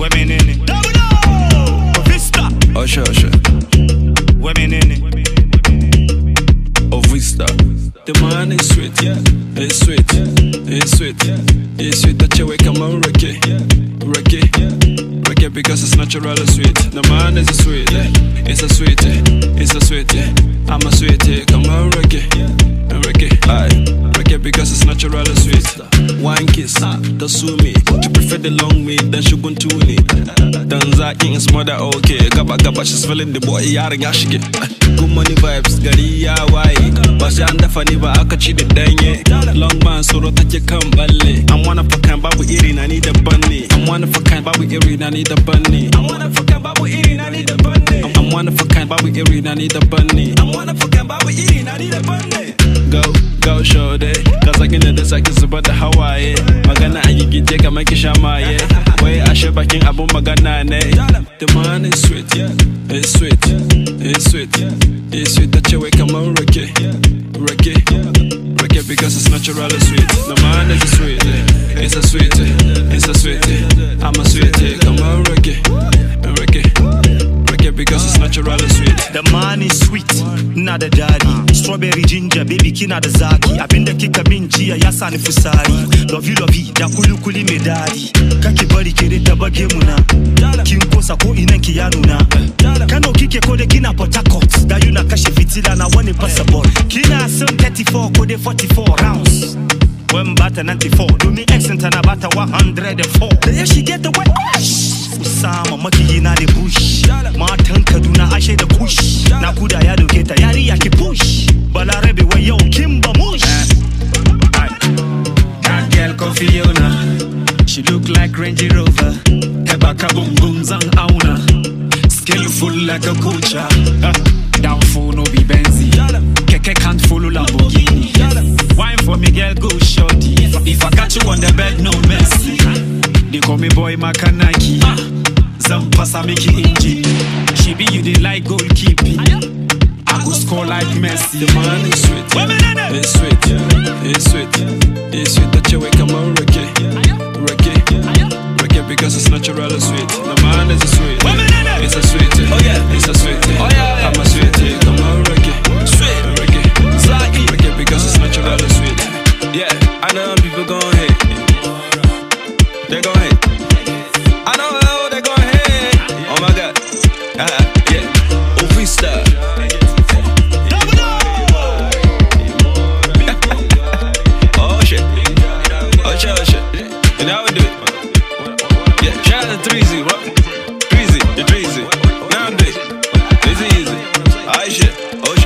Women in it. Vista. Oh sure. Women in it. Oh Vista. The man is sweet, yeah. It's sweet, it's sweet, it's sweet that you wake up and Ricky, because it's natural and sweet. The man is a sweet, it's a sweet, it's a sweet. I'm a sweet, come on Ricky, aye, Ricky because it's natural and sweet. One kiss, the sue me. You prefer the long meat than sugar tuni. Danzaki is mother okay. Gaba, she's feeling the boy yaring ashike. Good money vibes, gari ya waye. Bashanda fani ba aka ci da danye. Long man soro take kan balle. I'm one of a kind babu iri na ni da banne. I'm one of a kind babu iri na ni da banne. I'm one of a kind babu iri na ni da banne. I'm one of a kind babu iri na ni da banne. I'm one of a kind babu iri na ni da banne. Go show day. Cause I can do this, I can zuba da hawaye. Magana ayi gije ka make shamaye. Wai ashe bakin abu magana ne. The man is sweet, yeah. It's sweet, it's sweet, it's sweet that you wake up and Ricky, because it's natural and sweet. The man is sweet, it's a sweet, it's a sweet. I'm a sweet, come on Ricky, because it's natural and sweet. The man is sweet, not the daddy. Strawberry ginger, baby kina da zaki. Abinda kika min jiya ya sani fusari. Love you, da kuli me daddy. Kaki bari kere da bage muna. Kin kosa ko inan ki ya nuna. Kano kike ko de kina Port Harcourt. Da yuna kashe fitila na wani passport. Kina son 34 ko de 44 rounds. When bata 94, domin accent na bata 104. Da ya shige da wet Usama makiyi na da bush. Matan Kaduna ashe da kush. Na kuda ya doke ta yari ya ki push. Balarabe wa yau kimba mush. That girl coffee Fiona. She look like Range Rover. Eba kabum boom zang auna. Skillful like a coacher. Down for no be Benzi. Keke can't follow Lamborghini. Wine for me girl go shorty. If I catch you on the bed no mercy. They call me boy Makanaki. Zampasa make you engine. She be you they like goalkeeping. I go score like Messi. The man is sweet, it's sweet, it's sweet, it's sweet that you wake up and Ricky, because it's natural and sweet. The man is a sweet, it's a sweet, oh yeah, it's a sweet, oh yeah, I'm a sweet, come on Ricky, because it's natural and sweet. Yeah, I know people gon' hate, they gon' hate. I know how they gon' hate. Oh my God, yeah, oh freestyle. Oh shit, and now we do it. Yeah, shout out to 3Z, what? 3Z, the 3Z. Now I'm doing it. It's easy. Oh shit, oh shit.